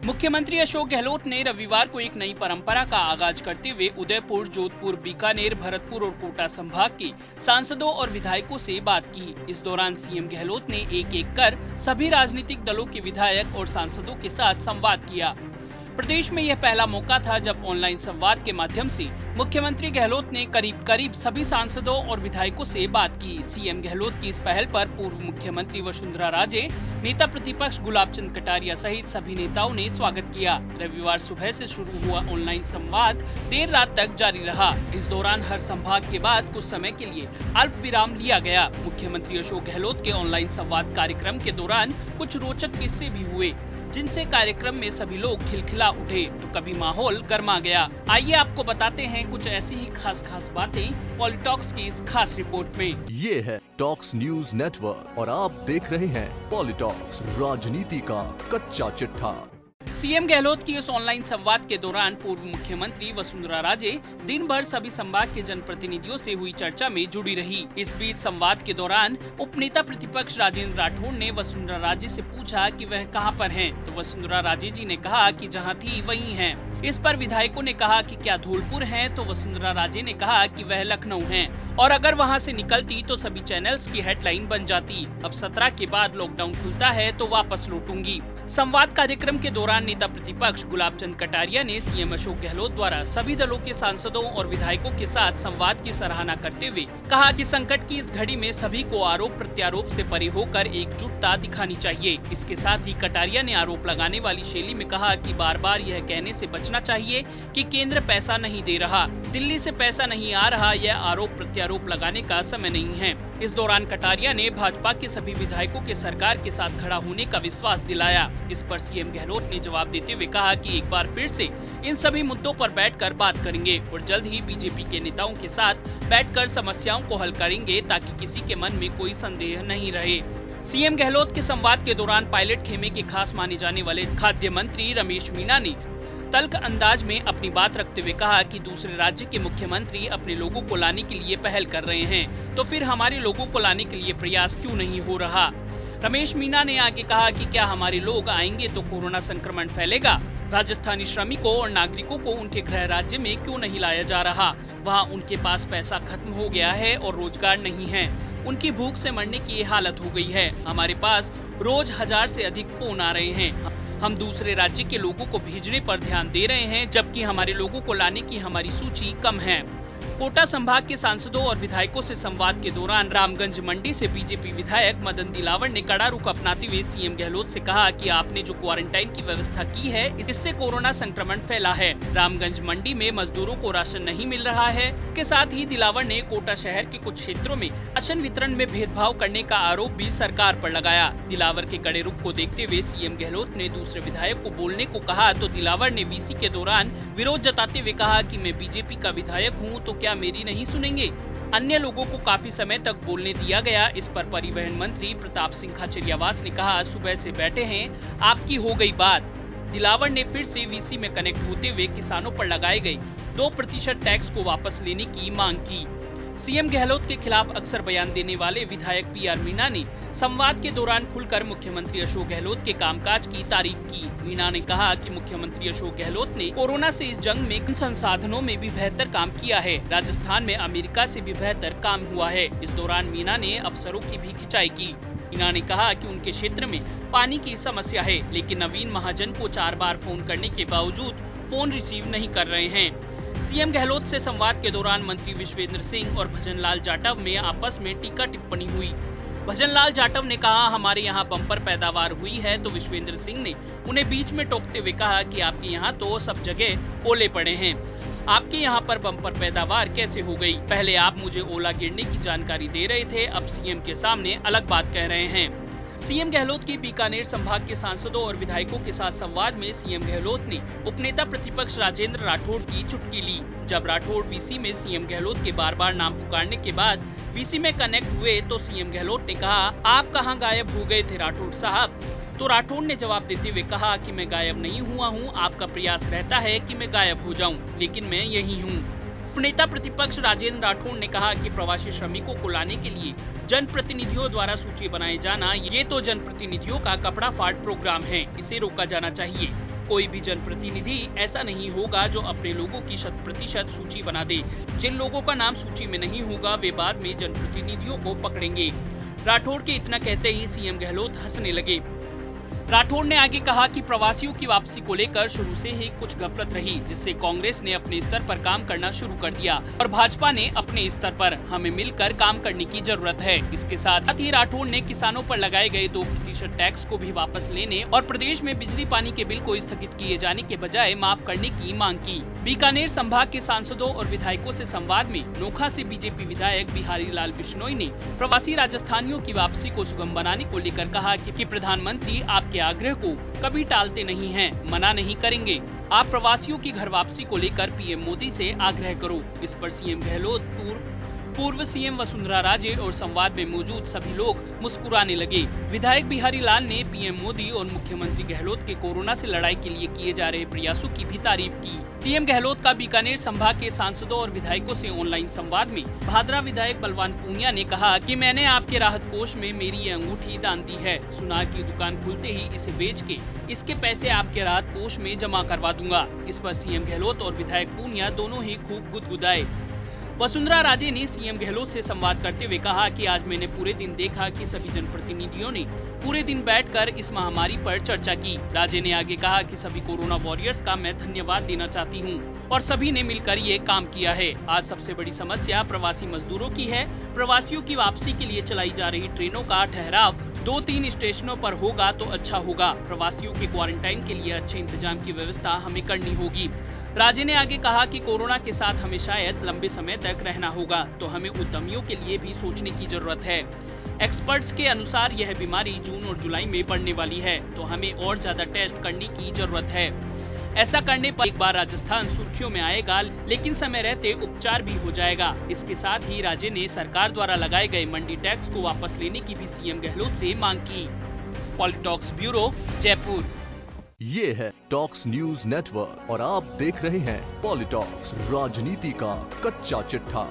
मुख्यमंत्री अशोक गहलोत ने रविवार को एक नई परंपरा का आगाज करते हुए उदयपुर, जोधपुर, बीकानेर, भरतपुर और कोटा संभाग के सांसदों और विधायकों से बात की। इस दौरान सीएम गहलोत ने एक एक कर सभी राजनीतिक दलों के विधायक और सांसदों के साथ संवाद किया। प्रदेश में यह पहला मौका था जब ऑनलाइन संवाद के माध्यम से मुख्यमंत्री गहलोत ने करीब सभी सांसदों और विधायकों से बात की। सीएम गहलोत की इस पहल पर पूर्व मुख्यमंत्री वसुंधरा राजे, नेता प्रतिपक्ष गुलाब चंद कटारिया सहित सभी नेताओं ने स्वागत किया। रविवार सुबह से शुरू हुआ ऑनलाइन संवाद देर रात तक जारी रहा। इस दौरान हर संभाग के बाद कुछ समय के लिए अल्प विराम लिया गया। मुख्यमंत्री अशोक गहलोत के ऑनलाइन संवाद कार्यक्रम के दौरान कुछ रोचक किस्से भी हुए, जिनसे कार्यक्रम में सभी लोग खिलखिला उठे तो कभी माहौल गर्मा गया। आइए आपको बताते हैं कुछ ऐसी ही खास बातें पॉलिटॉक्स की इस खास रिपोर्ट में। ये है टॉक्स न्यूज नेटवर्क और आप देख रहे हैं पॉलिटॉक्स, राजनीति का कच्चा चिट्ठा। सीएम गहलोत की इस ऑनलाइन संवाद के दौरान पूर्व मुख्यमंत्री वसुंधरा राजे दिन भर सभी संभाग के जनप्रतिनिधियों से हुई चर्चा में जुड़ी रही। इस बीच संवाद के दौरान उपनेता प्रतिपक्ष राजेंद्र राठौड़ ने वसुंधरा राजे से पूछा कि वह कहां पर हैं, तो वसुंधरा राजे जी ने कहा कि जहां थी वहीं हैं। इस पर विधायकों ने कहा कि क्या धौलपुर हैं, तो वसुंधरा राजे ने कहा कि वह लखनऊ हैं और अगर वहां से निकलती तो सभी चैनल्स की हेडलाइन बन जाती। अब 17 के बाद लॉकडाउन खुलता है तो वापस लौटूंगी। संवाद कार्यक्रम के दौरान नेता प्रतिपक्ष गुलाब चंद कटारिया ने सीएम अशोक गहलोत द्वारा सभी दलों के सांसदों और विधायकों के साथ संवाद की सराहना करते हुए कहा कि संकट की इस घड़ी में सभी को आरोप प्रत्यारोप से परे होकर एकजुटता दिखानी चाहिए। इसके साथ ही कटारिया ने आरोप लगाने वाली शैली में कहा कि बार बार यह कहने से बचना चाहिए कि केंद्र पैसा नहीं दे रहा, दिल्ली से पैसा नहीं आ रहा, यह आरोप प्रत्यारोप लगाने का समय नहीं है। इस दौरान कटारिया ने भाजपा के सभी विधायकों के सरकार के साथ खड़ा होने का विश्वास दिलाया। इस पर सीएम गहलोत ने जवाब देते हुए कहा कि एक बार फिर से इन सभी मुद्दों पर बैठकर बात करेंगे और जल्द ही बीजेपी के नेताओं के साथ बैठकर समस्याओं को हल करेंगे ताकि किसी के मन में कोई संदेह नहीं रहे। सीएम गहलोत के संवाद के दौरान पायलट खेमे के खास माने जाने वाले खाद्य मंत्री रमेश मीणा ने तल्ख अंदाज में अपनी बात रखते हुए कहा कि दूसरे राज्य के मुख्यमंत्री अपने लोगों को लाने के लिए पहल कर रहे हैं, तो फिर हमारे लोगों को लाने के लिए प्रयास क्यों नहीं हो रहा। रमेश मीणा ने आगे कहा कि क्या हमारे लोग आएंगे तो कोरोना संक्रमण फैलेगा। राजस्थानी श्रमिकों और नागरिकों को उनके गृह राज्य में क्यों नहीं लाया जा रहा, वहाँ उनके पास पैसा खत्म हो गया है और रोजगार नहीं है, उनकी भूख से मरने की हालत हो गई है। हमारे पास रोज 1000 से अधिक फोन आ रहे हैं। हम दूसरे राज्य के लोगों को भेजने पर ध्यान दे रहे हैं, जबकि हमारे लोगों को लाने की हमारी सूची कम है। कोटा संभाग के सांसदों और विधायकों से संवाद के दौरान रामगंज मंडी से बीजेपी विधायक मदन दिलावर ने कड़ा रुख अपनाते हुए सीएम गहलोत से कहा कि आपने जो क्वारंटाइन की व्यवस्था की है, इससे कोरोना संक्रमण फैला है। रामगंज मंडी में मजदूरों को राशन नहीं मिल रहा है। के साथ ही दिलावर ने कोटा शहर के कुछ क्षेत्रों में राशन वितरण में भेदभाव करने का आरोप भी सरकार पर लगाया। दिलावर के कड़े रुख को देखते हुए सीएम गहलोत ने दूसरे विधायक को बोलने को कहा तो दिलावर ने वीसी के दौरान विरोध जताते हुए कहा कि मैं बीजेपी का विधायक हूं तो क्या मेरी नहीं सुनेंगे। अन्य लोगों को काफी समय तक बोलने दिया गया। इस पर परिवहन मंत्री प्रताप सिंह खाचरियावास ने कहा सुबह से बैठे हैं, आपकी हो गई बात। दिलावर ने फिर से वीसी में कनेक्ट होते हुए किसानों पर लगाए गए 2% टैक्स को वापस लेने की मांग की। सीएम गहलोत के खिलाफ अक्सर बयान देने वाले विधायक पीआर मीणा ने संवाद के दौरान खुलकर मुख्यमंत्री अशोक गहलोत के कामकाज की तारीफ की। मीणा ने कहा कि मुख्यमंत्री अशोक गहलोत ने कोरोना से इस जंग में संसाधनों में भी बेहतर काम किया है। राजस्थान में अमेरिका से भी बेहतर काम हुआ है। इस दौरान मीणा ने अफसरों की भी खिंचाई की। मीणा ने कहा कि उनके क्षेत्र में पानी की समस्या है, लेकिन नवीन महाजन को 4 बार फोन करने के बावजूद फोन रिसीव नहीं कर रहे हैं। सीएम गहलोत से संवाद के दौरान मंत्री विश्वेंद्र सिंह और भजनलाल जाटव में आपस में टीका टिप्पणी हुई। भजनलाल जाटव ने कहा हमारे यहाँ बम्पर पैदावार हुई है, तो विश्वेंद्र सिंह ने उन्हें बीच में टोकते हुए कहा कि आपके यहाँ तो सब जगह ओले पड़े हैं, आपके यहाँ पर बम्पर पैदावार कैसे हो गई। पहले आप मुझे ओला गिरने की जानकारी दे रहे थे, अब सीएम के सामने अलग बात कह रहे हैं। सीएम गहलोत की बीकानेर संभाग के सांसदों और विधायकों के साथ संवाद में सीएम गहलोत ने उपनेता प्रतिपक्ष राजेंद्र राठौड़ की चुटकी ली। जब राठौड़ वीसी में सीएम गहलोत के बार बार नाम पुकारने के बाद वीसी में कनेक्ट हुए तो सीएम गहलोत ने कहा आप कहां गायब हो गए थे राठौड़ साहब। तो राठौड़ ने जवाब देते हुए कहा कि मैं गायब नहीं हुआ हूं, आपका प्रयास रहता है कि मैं गायब हो जाऊं, लेकिन मैं यही हूं। नेता प्रतिपक्ष राजेंद्र राठौड़ ने कहा कि प्रवासी श्रमिकों को लाने के लिए जनप्रतिनिधियों द्वारा सूची बनाए जाना ये तो जनप्रतिनिधियों का कपड़ा फाड़ प्रोग्राम है, इसे रोका जाना चाहिए। कोई भी जनप्रतिनिधि ऐसा नहीं होगा जो अपने लोगों की 100% सूची बना दे। जिन लोगों का नाम सूची में नहीं होगा वे बाद में जनप्रतिनिधियों को पकड़ेंगे। राठौड़ के इतना कहते ही सीएम गहलोत हंसने लगे। राठौड़ ने आगे कहा कि प्रवासियों की वापसी को लेकर शुरू से ही कुछ गफलत रही, जिससे कांग्रेस ने अपने स्तर पर काम करना शुरू कर दिया और भाजपा ने अपने स्तर पर। हमें मिलकर काम करने की जरूरत है। इसके साथ ही राठौड़ ने किसानों पर लगाए गए 2% टैक्स को भी वापस लेने और प्रदेश में बिजली पानी के बिल को स्थगित किए जाने के बजाय माफ करने की मांग की। बीकानेर संभाग के सांसदों और विधायकों से संवाद में नोखा से बीजेपी विधायक बिहारी लाल बिश्नोई ने प्रवासी राजस्थानियों की वापसी को सुगम बनाने को लेकर कहा कि प्रधानमंत्री आपके आग्रह को कभी टालते नहीं हैं, मना नहीं करेंगे। आप प्रवासियों की घर वापसी को लेकर पीएम मोदी से आग्रह करो। इस पर सीएम गहलोत, पूर्व सीएम वसुंधरा राजे और संवाद में मौजूद सभी लोग मुस्कुराने लगे। विधायक बिहारी लाल ने पीएम मोदी और मुख्यमंत्री गहलोत के कोरोना से लड़ाई के लिए किए जा रहे प्रयासों की भी तारीफ की। सीएम गहलोत का बीकानेर संभाग के सांसदों और विधायकों से ऑनलाइन संवाद में भादरा विधायक बलवान पूनिया ने कहा कि मैंने आपके राहत कोष में मेरी ये अंगूठी दान दी है। सुनार की दुकान खुलते ही इसे बेच के इसके पैसे आपके राहत कोष में जमा करवा दूंगा। इस पर सीएम गहलोत और विधायक पूनिया दोनों ही खूब गुदगुदाए। वसुंधरा राजे ने सीएम गहलोत से संवाद करते हुए कहा कि आज मैंने पूरे दिन देखा कि सभी जनप्रतिनिधियों ने पूरे दिन बैठकर इस महामारी पर चर्चा की। राजे ने आगे कहा कि सभी कोरोना वॉरियर्स का मैं धन्यवाद देना चाहती हूं और सभी ने मिलकर ये काम किया है। आज सबसे बड़ी समस्या प्रवासी मजदूरों की है। प्रवासियों की वापसी के लिए चलाई जा रही ट्रेनों का ठहराव 2-3 स्टेशनों पर होगा तो अच्छा होगा। प्रवासियों के क्वारंटाइन के लिए अच्छे इंतजाम की व्यवस्था हमें करनी होगी। राजे ने आगे कहा कि कोरोना के साथ हमें शायद लंबे समय तक रहना होगा, तो हमें उद्यमियों के लिए भी सोचने की जरूरत है। एक्सपर्ट्स के अनुसार यह बीमारी जून और जुलाई में बढ़ने वाली है, तो हमें और ज्यादा टेस्ट करने की जरूरत है। ऐसा करने पर एक बार राजस्थान सुर्खियों में आएगा, लेकिन समय रहते उपचार भी हो जाएगा। इसके साथ ही राजे ने सरकार द्वारा लगाए गए मंडी टैक्स को वापस लेने की भी सीएम गहलोत से मांग की। पॉलिटॉक्स ब्यूरो, जयपुर। ये है टॉक्स न्यूज नेटवर्क और आप देख रहे हैं पॉलिटॉक्स, राजनीति का कच्चा चिट्ठा।